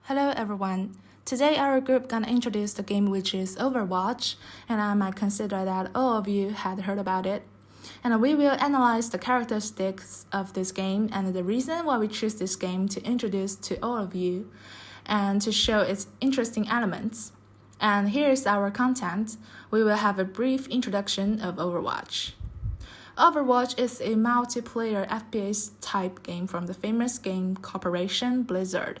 Hello everyone. Today our group gonna introduce the game which is Overwatch, and I might consider that all of you had heard about it. And we will analyze the characteristics of this game and the reason why we choose this game to introduce to all of you and to show its interesting elements. And here is our content. We will have a brief introduction of Overwatch. Overwatch is a multiplayer FPS type game from the famous game corporation Blizzard.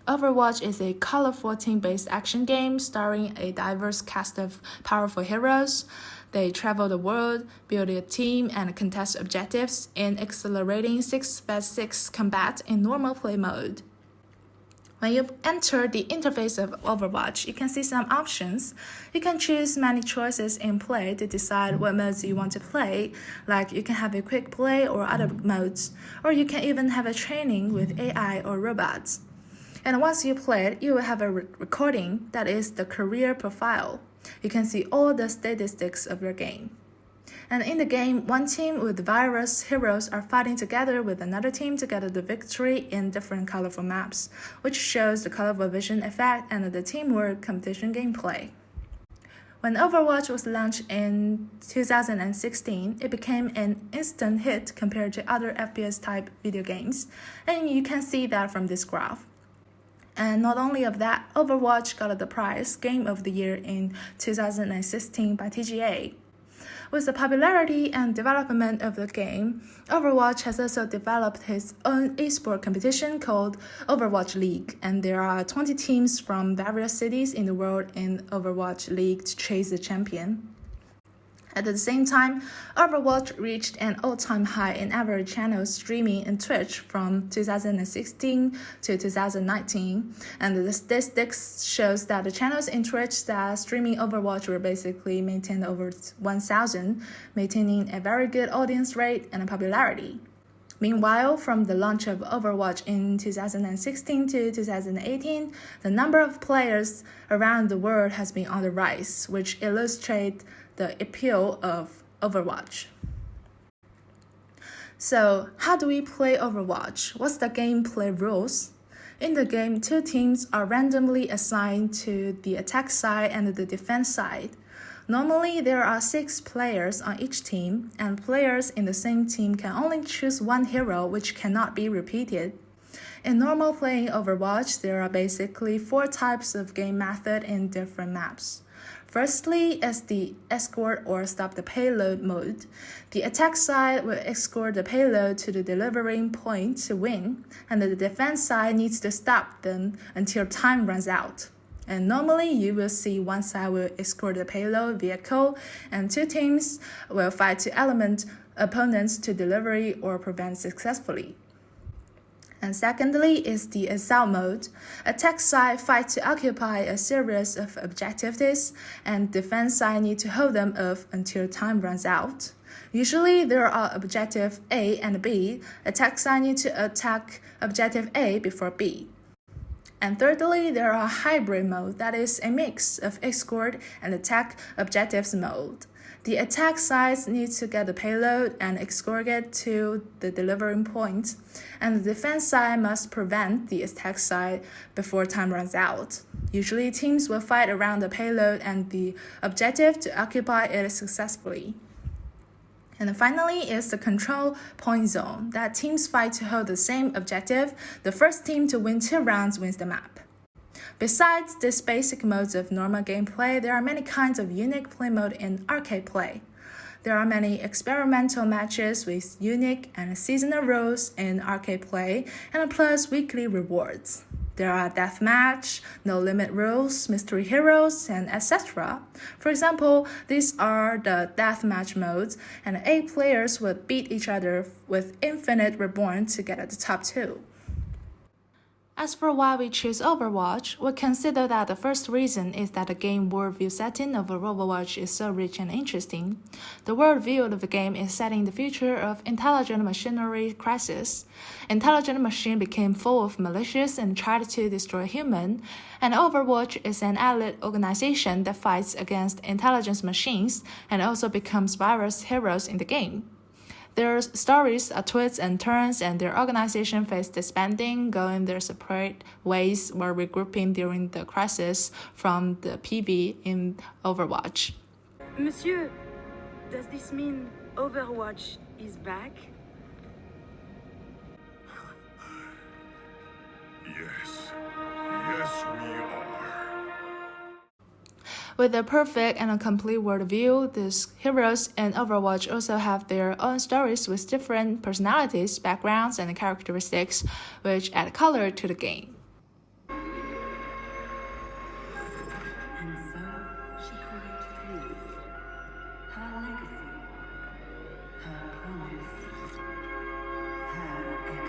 Overwatch is a colorful team-based action game starring a diverse cast of powerful heroes. They travel the world, build a team, and contest objectives in exhilarating 6v6 combat in normal play mode. When you enter the interface of Overwatch, you can see some options. You can choose many choices in play to decide what modes you want to play, like you can have a quick play or other modes, or you can even have a training with AI or robots. And once you play it, you will have a recording that is the career profile. You can see all the statistics of your game. And in the game, one team with various heroes are fighting together with another team to get the victory in different colorful maps, which shows the colorful vision effect and the teamwork competition gameplay. When Overwatch was launched in 2016, it became an instant hit compared to other FPS-type video games, and you can see that from this graph. And not only of that, Overwatch got the prize Game of the Year in 2016 by TGA. With the popularity and development of the game, Overwatch has also developed its own esport competition called Overwatch League, and there are 20 teams from various cities in the world in Overwatch League to chase the champion. At the same time, Overwatch reached an all-time high in average channels streaming in Twitch from 2016 to 2019, and the statistics shows that the channels in Twitch that streaming Overwatch were basically maintained over 1,000, maintaining a very good audience rate and popularity. Meanwhile, from the launch of Overwatch in 2016 to 2018, the number of players around the world has been on the rise, which illustrates the appeal of Overwatch. So, how do we play Overwatch? What's the gameplay rules? In the game, two teams are randomly assigned to the attack side and the defense side. Normally, there are 6 players on each team, and players in the same team can only choose one hero, which cannot be repeated. In normal playing Overwatch, there are basically 4 types of game method in different maps. Firstly is the escort or stop the payload mode. The attack side will escort the payload to the delivering point to win, and the defense side needs to stop them until time runs out. And normally you will see one side will escort the payload vehicle, and 2 teams will fight to eliminate opponents to delivery or prevent successfully. And secondly is the assault mode. Attack side fight to occupy a series of objectives, and defense side need to hold them off until time runs out. Usually there are objective A and B. Attack side need to attack objective A before B. And thirdly, there are hybrid mode, that is a mix of escort and attack objectives mode. The attack side needs to get the payload and escort it to the delivering point, and the defense side must prevent the attack side before time runs out. Usually teams will fight around the payload and the objective to occupy it successfully. And finally is the control point zone, that teams fight to hold the same objective. The first team to win 2 rounds wins the map. Besides these basic modes of normal gameplay, there are many kinds of unique play mode in arcade play. There are many experimental matches with unique and seasonal rules in arcade play, and plus weekly rewards. There are deathmatch, no-limit rules, mystery heroes, and etc. For example, these are the deathmatch modes, and 8 players will beat each other with infinite reborn to get at the top 2. As for why we choose Overwatch, we consider that the first reason is that the game worldview setting of Overwatch is so rich and interesting. The worldview of the game is setting the future of intelligent machinery crisis. Intelligent machine became full of malicious and tried to destroy human, and Overwatch is an allied organization that fights against intelligence machines and also becomes virus heroes in the game. Their stories are twists and turns, and their organization faced disbanding, going their separate ways while regrouping during the crisis from the PV in Overwatch. Monsieur, does this mean Overwatch is back? Yes. Yes, we are. With a perfect and a complete worldview, these heroes in Overwatch also have their own stories with different personalities, backgrounds, and characteristics, which add color to the game. And so she created me. Her legacy, her promise, her echo.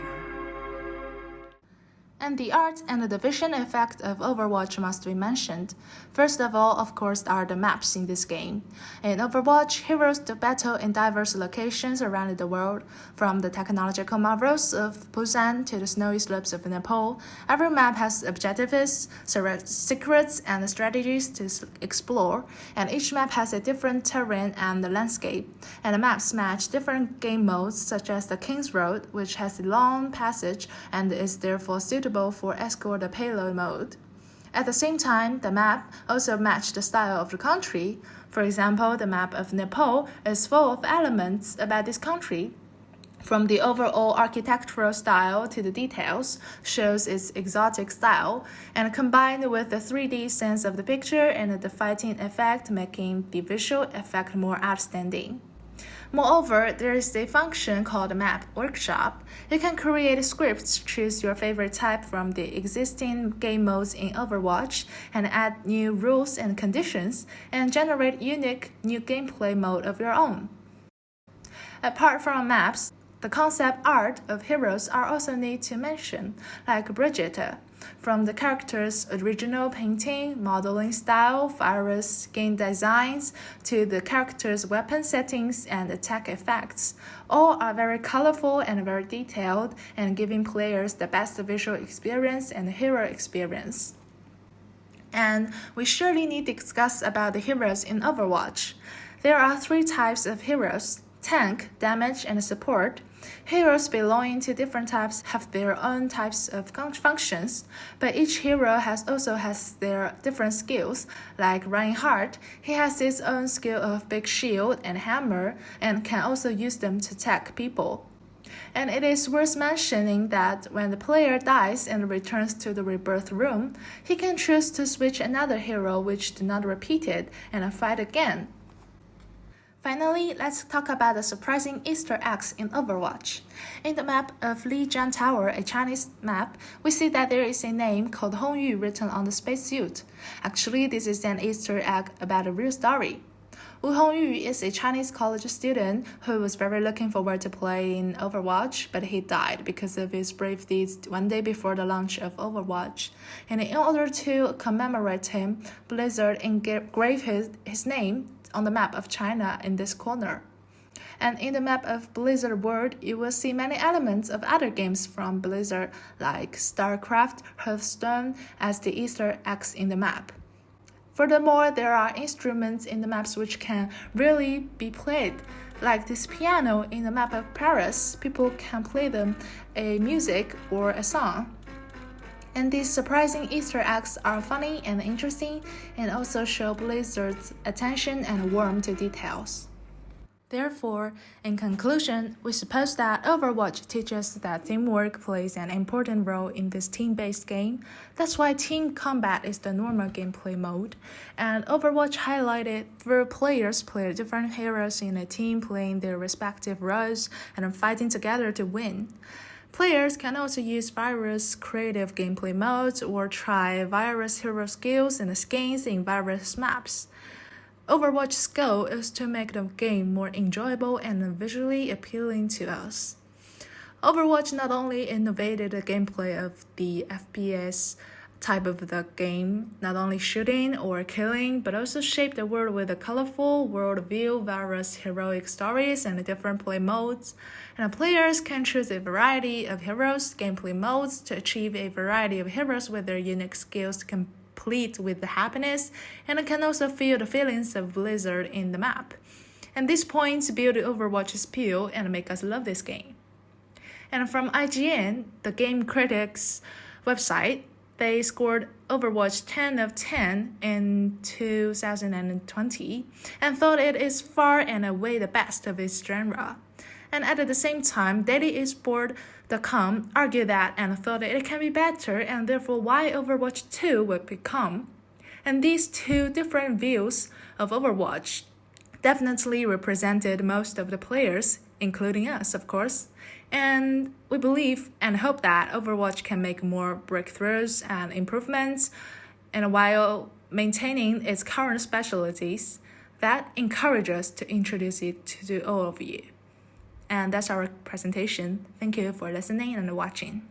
And the art and the division effect of Overwatch must be mentioned. First of all, of course, are the maps in this game. In Overwatch, heroes do battle in diverse locations around the world, from the technological marvels of Busan to the snowy slopes of Nepal. Every map has objectives, secrets, and strategies to explore, and each map has a different terrain and the landscape. And the maps match different game modes, such as the King's Road, which has a long passage and is therefore suitable for escort the payload mode. At the same time, the map also matches the style of the country. For example, the map of Nepal is full of elements about this country. From the overall architectural style to the details, shows its exotic style, and combined with the 3D sense of the picture and the fighting effect, making the visual effect more outstanding. Moreover, there is a function called Map Workshop. You can create scripts, choose your favorite type from the existing game modes in Overwatch, and add new rules and conditions, and generate unique new gameplay mode of your own. Apart from maps, the concept art of heroes are also need to mention, like Brigitte. From the character's original painting, modeling style, virus, game designs, to the character's weapon settings and attack effects, all are very colorful and very detailed, and giving players the best visual experience and hero experience. And we surely need to discuss about the heroes in Overwatch. There are 3 types of heroes: tank, damage, and support. Heroes belonging to different types have their own types of functions, but each hero also has their different skills. Like Reinhardt, he has his own skill of big shield and hammer, and can also use them to attack people. And it is worth mentioning that when the player dies and returns to the rebirth room, he can choose to switch another hero which do not repeat it and fight again. Finally, let's talk about the surprising Easter eggs in Overwatch. In the map of Lijiang Tower, a Chinese map, we see that there is a name called Hongyu written on the spacesuit. Actually, this is an Easter egg about a real story. Wu Hongyu is a Chinese college student who was very looking forward to playing Overwatch, but he died because of his brave deeds one day before the launch of Overwatch. And in order to commemorate him, Blizzard engraved his name on the map of China in this corner. And in the map of Blizzard World, you will see many elements of other games from Blizzard, like StarCraft, Hearthstone, as the Easter eggs in the map. Furthermore, there are instruments in the maps which can really be played. Like this piano in the map of Paris, people can play them a music or a song. And these surprising Easter eggs are funny and interesting, and also show Blizzard's attention and warmth to details. Therefore, in conclusion, we suppose that Overwatch teaches that teamwork plays an important role in this team-based game. That's why team combat is the normal gameplay mode. And Overwatch highlighted where players play different heroes in a team playing their respective roles and fighting together to win. Players can also use various creative gameplay modes or try various hero skills and skins in various maps. Overwatch's goal is to make the game more enjoyable and visually appealing to us. Overwatch not only innovated the gameplay of the FPS type of the game, not only shooting or killing, but also shaped the world with a colorful world view, various heroic stories, and different play modes. And players can choose a variety of heroes, gameplay modes to achieve a variety of heroes with their unique skills complete with the happiness, and can also feel the feelings of Blizzard in the map. And these points build Overwatch's appeal and make us love this game. And from IGN, the game critics website, they scored Overwatch 10 of 10 in 2020 and thought it is far and away the best of its genre. And at the same time, DailyEsport.com argued that and thought it can be better and therefore why Overwatch 2 would become. And these two different views of Overwatch definitely represented most of the players, including us, of course. And we believe and hope that Overwatch can make more breakthroughs and improvements, and while maintaining its current specialties, that encourage us to introduce it to all of you. And that's our presentation. Thank you for listening and watching.